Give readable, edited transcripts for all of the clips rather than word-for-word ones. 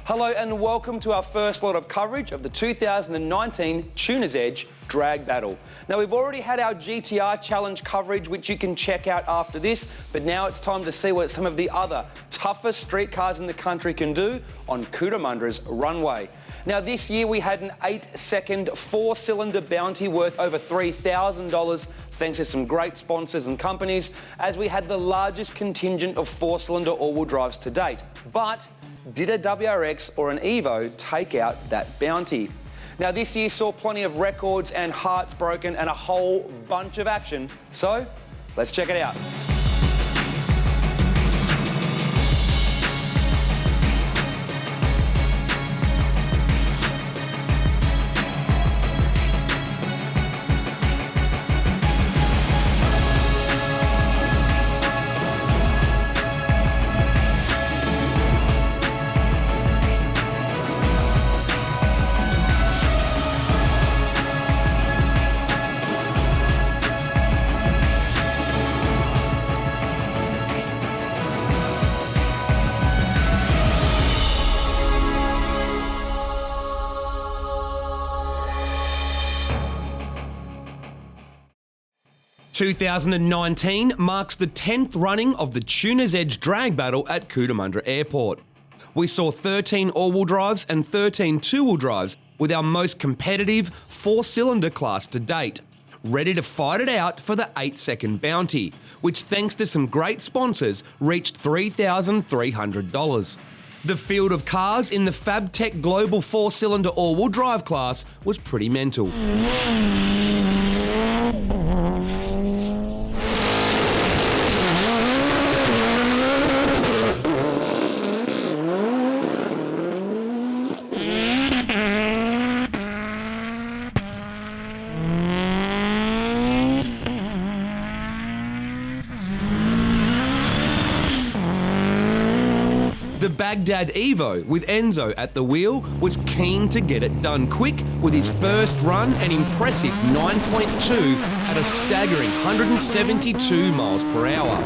Hello and welcome to our first lot of coverage of the 2019 Tuners Edge Drag Battle. Now we've already had our GTR Challenge coverage which you can check out after this, but now it's time to see what some of the other toughest street cars in the country can do on Cootamundra's runway. Now this year we had an 8-second 4-cylinder bounty worth over $3,000 thanks to some great sponsors and companies, as we had the largest contingent of 4-cylinder all-wheel drives to date. But did a WRX or an Evo take out that bounty? Now this year saw plenty of records and hearts broken and a whole bunch of action, so let's check it out. ...2019 marks the 10th running of the Tuners Edge Drag Battle at Cootamundra Airport. We saw 13 all-wheel drives and 13 two-wheel drives with our most competitive 4-cylinder class to date, ready to fight it out for the 8-second bounty, which thanks to some great sponsors reached $3,300. The field of cars in the FabTech Global 4-cylinder all-wheel drive class was pretty mental. The Baghdad Evo, with Enzo at the wheel, was keen to get it done quick with his first run, an impressive 9.2 at a staggering 172 miles per hour.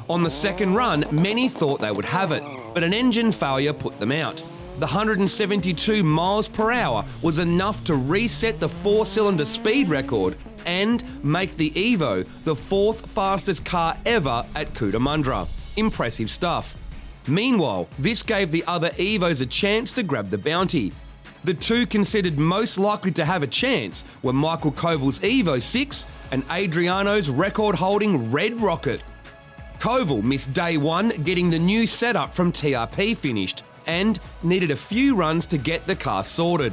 On the second run, many thought they would have it, but an engine failure put them out. The 172 miles per hour was enough to reset the 4-cylinder speed record and make the Evo the 4th fastest car ever at Cootamundra. Impressive stuff. Meanwhile, this gave the other Evos a chance to grab the bounty. The two considered most likely to have a chance were Michael KOVAL's Evo 6 and Adriano's record-holding Red Rocket. KOVAL missed day one getting the new setup from TRP finished and needed a few runs to get the car sorted.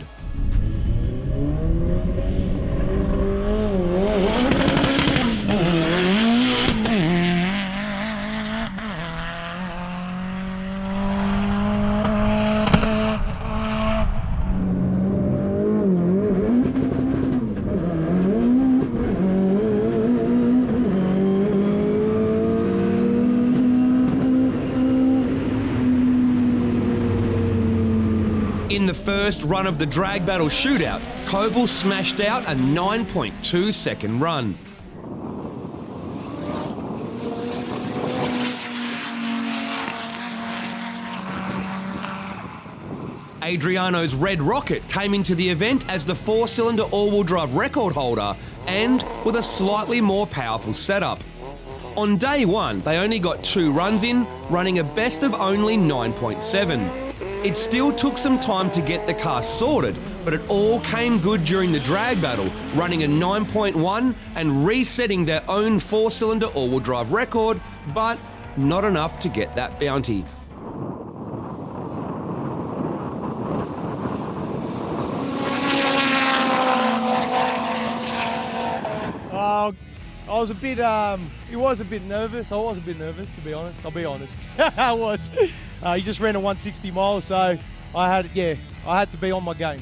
In the first run of the drag battle shootout, KOVAL smashed out a 9.2 second run. Adriano's Red Rocket came into the event as the 4-cylinder all-wheel drive record holder and with a slightly more powerful setup. On day one, they only got 2 runs in, running a best of only 9.7. It still took some time to get the car sorted, but it all came good during the drag battle, running a 9.1 and resetting their own 4-cylinder all-wheel drive record, but not enough to get that bounty. I was a bit, he was a bit nervous. I was a bit nervous, to be honest. I'll be honest. I was. He just ran a 160 miles, so I had to be on my game,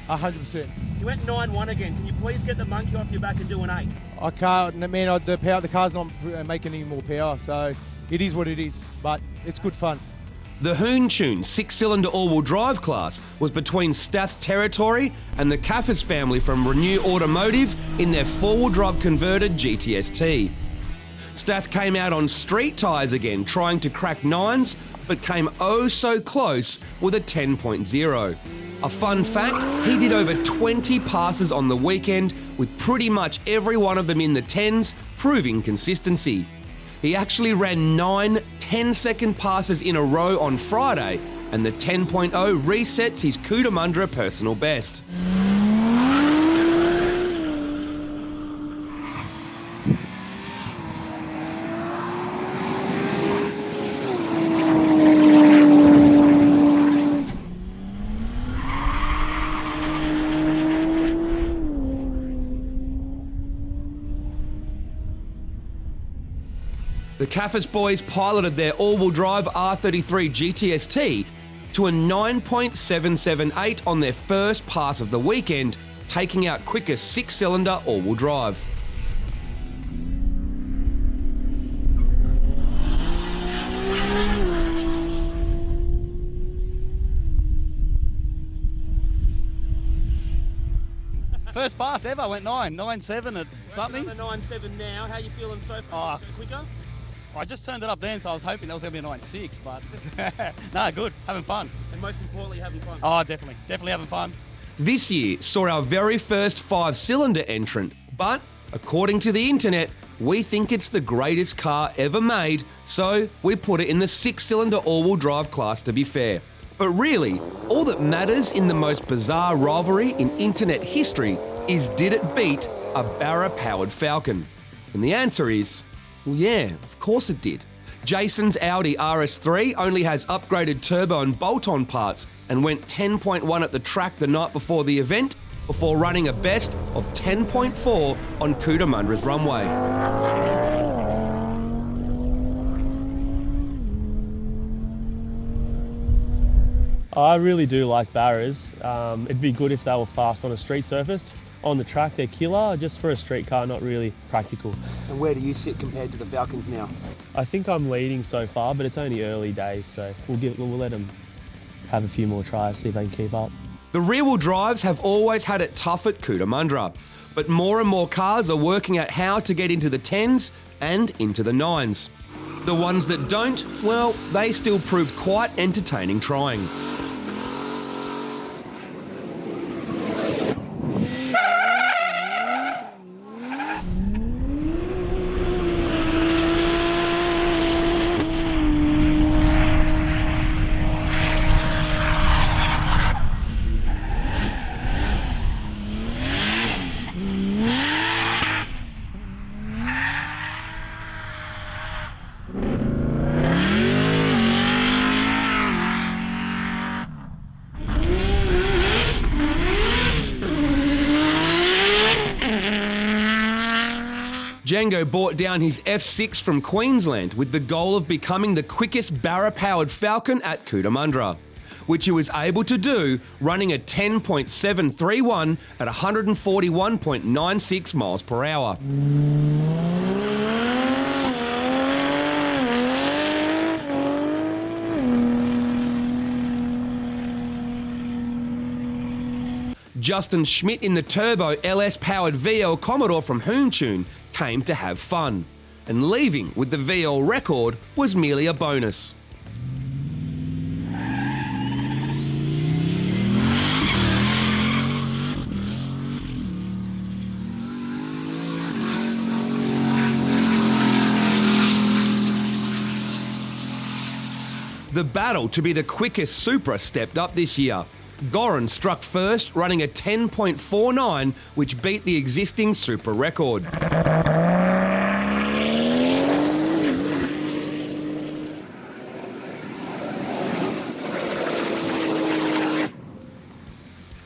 100%. You went 9-1 again. Can you please get the monkey off your back and do an 8? I can't, man, the car's not making any more power, so it is what it is, but it's good fun. The Hoon-Tune 6-cylinder all-wheel drive class was between Stath's territory and the Caffers family from Renew Automotive in their 4-wheel drive converted GTS-T. Stath came out on street tyres again, trying to crack 9s, but came oh so close with a 10.0. A fun fact, he did over 20 passes on the weekend, with pretty much every one of them in the 10s, proving consistency. He actually ran 9 10-second passes in a row on Friday, and the 10.0 resets his Cootamundra personal best. The Caffers boys piloted their all-wheel drive R33 GTS-T to a 9.778 on their first pass of the weekend, taking out quickest 6-cylinder all-wheel drive. First pass ever, went 9.7 at something. On the 9.7 now, how you feeling so far? Quicker? I just turned it up then, so I was hoping that was going to be a 9.6, but no, good, having fun. And most importantly, having fun. Oh, definitely having fun. This year saw our very first 5-cylinder entrant, but according to the internet, we think it's the greatest car ever made, so we put it in the 6-cylinder all-wheel drive class to be fair. But really, all that matters in the most bizarre rivalry in internet history is, did it beat a Barra-powered Falcon? And the answer is, well, yeah, of course it did. Jason's Audi RS3 only has upgraded turbo and bolt-on parts and went 10.1 at the track the night before the event, before running a best of 10.4 on Cootamundra's runway. I really do like Barras. It'd be good if they were fast on a street surface. On the track, they're killer. Just for a street car, not really practical. And where do you sit compared to the Falcons now? I think I'm leading so far, but it's only early days, so we'll let them have a few more tries, see if they can keep up. The rear-wheel drives have always had it tough at Cootamundra, but more and more cars are working out how to get into the 10s and into the 9s. The ones that don't, well, they still proved quite entertaining trying. Django bought down his F6 from Queensland with the goal of becoming the quickest Barra-powered Falcon at Cootamundra, which he was able to do running a 10.731 at 141.96 miles per hour. Justin Schmidt in the turbo LS-powered VL Commodore from Hoomtune came to have fun, and leaving with the VL record was merely a bonus. The battle to be the quickest Supra stepped up this year. GORAN struck first, running a 10.49, which beat the existing Supra record.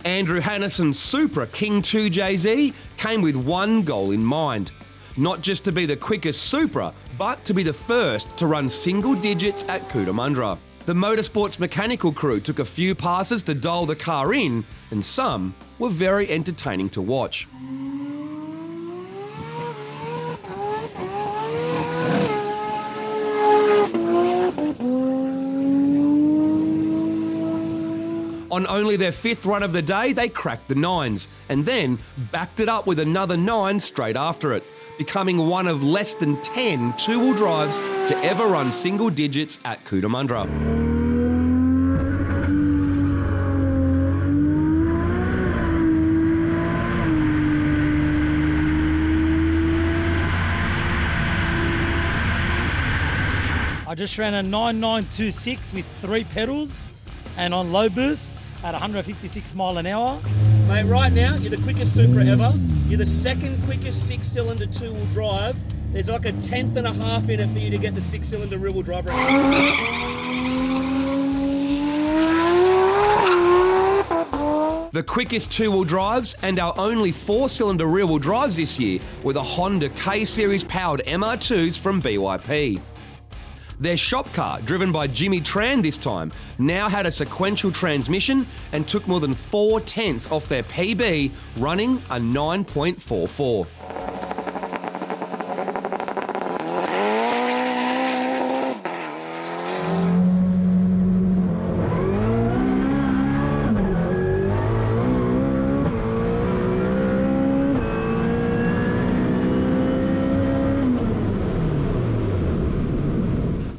Andrew Hanneson's Supra King 2 JZ came with one goal in mind. Not just to be the quickest Supra, but to be the first to run single digits at Cootamundra. The motorsports mechanical crew took a few passes to dial the car in, and some were very entertaining to watch. On only their 5th run of the day, they cracked the 9s, and then backed it up with another 9 straight after it, becoming one of less than 10 two-wheel drives to ever run single digits at Cootamundra. I just ran a 9926 with 3 pedals and on low boost at 156 mile an hour. Mate, right now, you're the quickest Supra ever. You're the second quickest 6-cylinder two-wheel drive. There's like a 1/10 and a half in it for you to get the 6-cylinder rear-wheel drive record. The quickest two-wheel drives and our only 4-cylinder rear-wheel drives this year were the Honda K-Series powered MR2s from BYP. Their shop car, driven by Jimmy TRAN this time, now had a sequential transmission and took more than 4/10 off their PB, running a 9.44.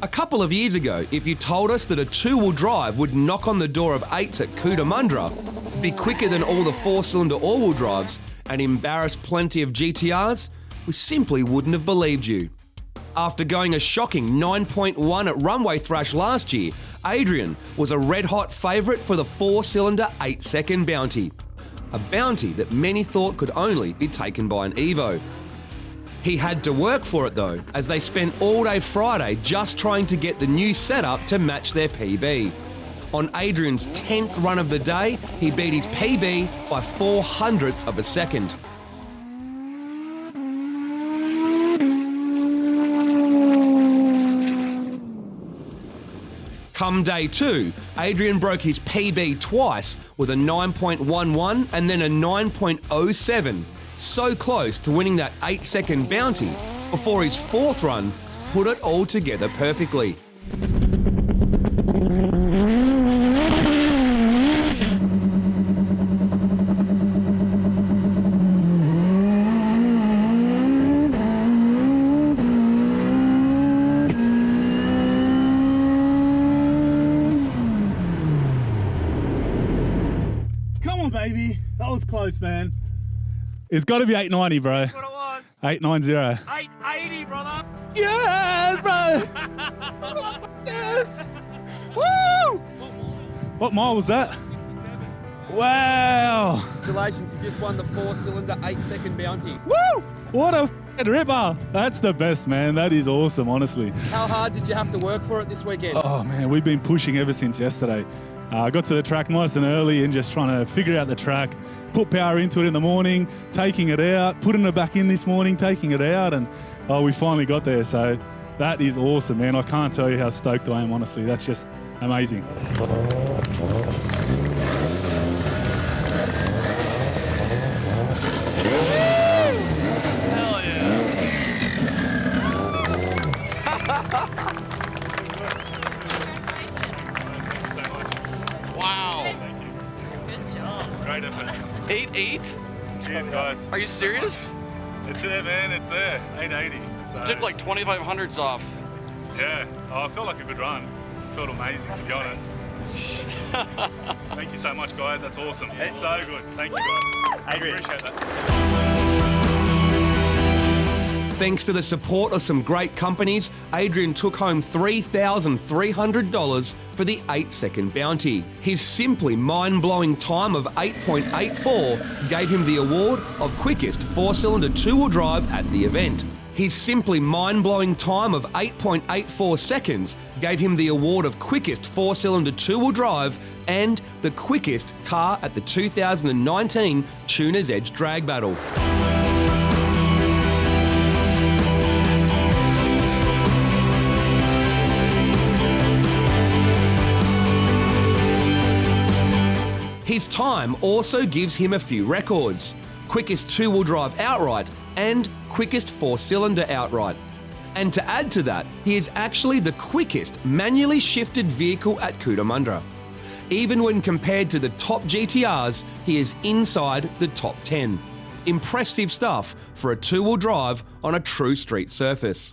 A couple of years ago, if you told us that a two-wheel drive would knock on the door of 8s at Cootamundra, be quicker than all the 4-cylinder all-wheel drives, and embarrass plenty of GTRs, we simply wouldn't have believed you. After going a shocking 9.1 at Runway Thrash last year, ADRIAN was a red-hot favourite for the 4-cylinder 8-second bounty. A bounty that many thought could only be taken by an Evo. He had to work for it though, as they spent all day Friday just trying to get the new setup to match their PB. On Adrian's 10th run of the day, he beat his PB by 0.04 of a second. Come day 2, Adrian broke his PB twice with a 9.11 and then a 9.07. So close to winning that 8-second bounty before his 4th run put it all together perfectly. Come on, baby. That was close, man. It's got to be 890, bro. That's what it was. 890. 880, brother. Yes, bro. Yes. Woo! What mile was that? 67. Wow. Congratulations, you just won the 4-cylinder 8-second bounty. Woo! What a f***ing ripper. That's the best, man. That is awesome, honestly. How hard did you have to work for it this weekend? Oh, man, we've been pushing ever since yesterday. I got to the track nice and early and just trying to figure out the track, put power into it in the morning, taking it out, putting it back in this morning, taking it out, and we finally got there. So that is awesome, man. I can't tell you how stoked I am, honestly. That's just amazing. Hell yeah. Wow. Good job. Great effort. 8.8? Cheers, guys. Are you serious? It's there, man. It's there. 880. So, Took like 2,500s off. yeah. Oh, I felt like a good run. Felt amazing, to be honest. Thank you so much, guys. That's awesome. It's so good. Thank you, guys. Adrian. Appreciate that. Thanks to the support of some great companies, Adrian took home $3,300 for the 8-second bounty. His simply mind-blowing time of 8.84 gave him the award of quickest 4-cylinder two-wheel drive at the event. His simply mind-blowing time of 8.84 seconds gave him the award of quickest 4-cylinder two-wheel drive and the quickest car at the 2019 Tuners Edge Drag Battle. His time also gives him a few records: quickest two-wheel drive outright and quickest 4-cylinder outright. And to add to that, he is actually the quickest manually shifted vehicle at Cootamundra. Even when compared to the top GTRs, he is inside the top 10. Impressive stuff for a two-wheel drive on a true street surface.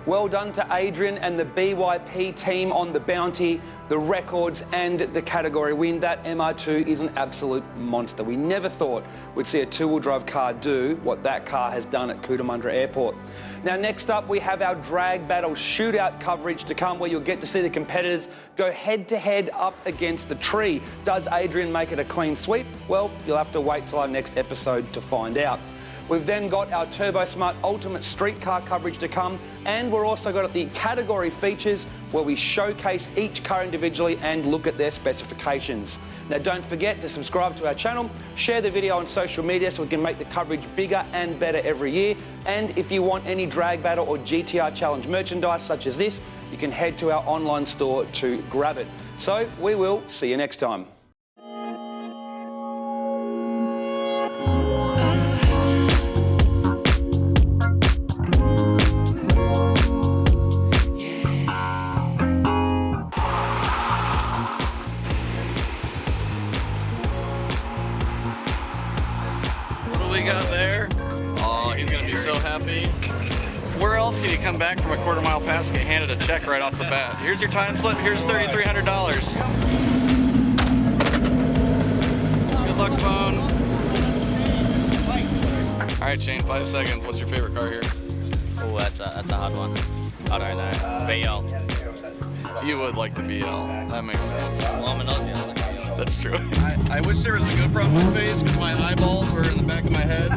Well done to Adrian and the BYP team on the bounty, the records and the category win. That MR2 is an absolute monster. We never thought we'd see a two-wheel drive car do what that car has done at Cootamundra Airport. Now next up we have our drag battle shootout coverage to come, where you'll get to see the competitors go head to head up against the tree. Does Adrian make it a clean sweep? Well, you'll have to wait till our next episode to find out. We've then got our Turbo Smart Ultimate Street Car coverage to come, and we're also got the category features where we showcase each car individually and look at their specifications. Now don't forget to subscribe to our channel, share the video on social media so we can make the coverage bigger and better every year. And if you want any drag battle or GTR challenge merchandise such as this, you can head to our online store to grab it. So we will see you next time. Got there. Oh, he's gonna be so happy. Where else can you come back from a quarter-mile pass and get handed a check right off the bat? Here's your time slip. Here's $3,300. Good luck, phone. All right, Shane. 5 seconds. What's your favorite car here? Oh, that's a hard one. I don't know. BL. You would like the BL. That makes sense. Well, I'm an Aussie. I like BL. That's true. I wish there was a GoPro on my face because my eyeballs were in the back of my head.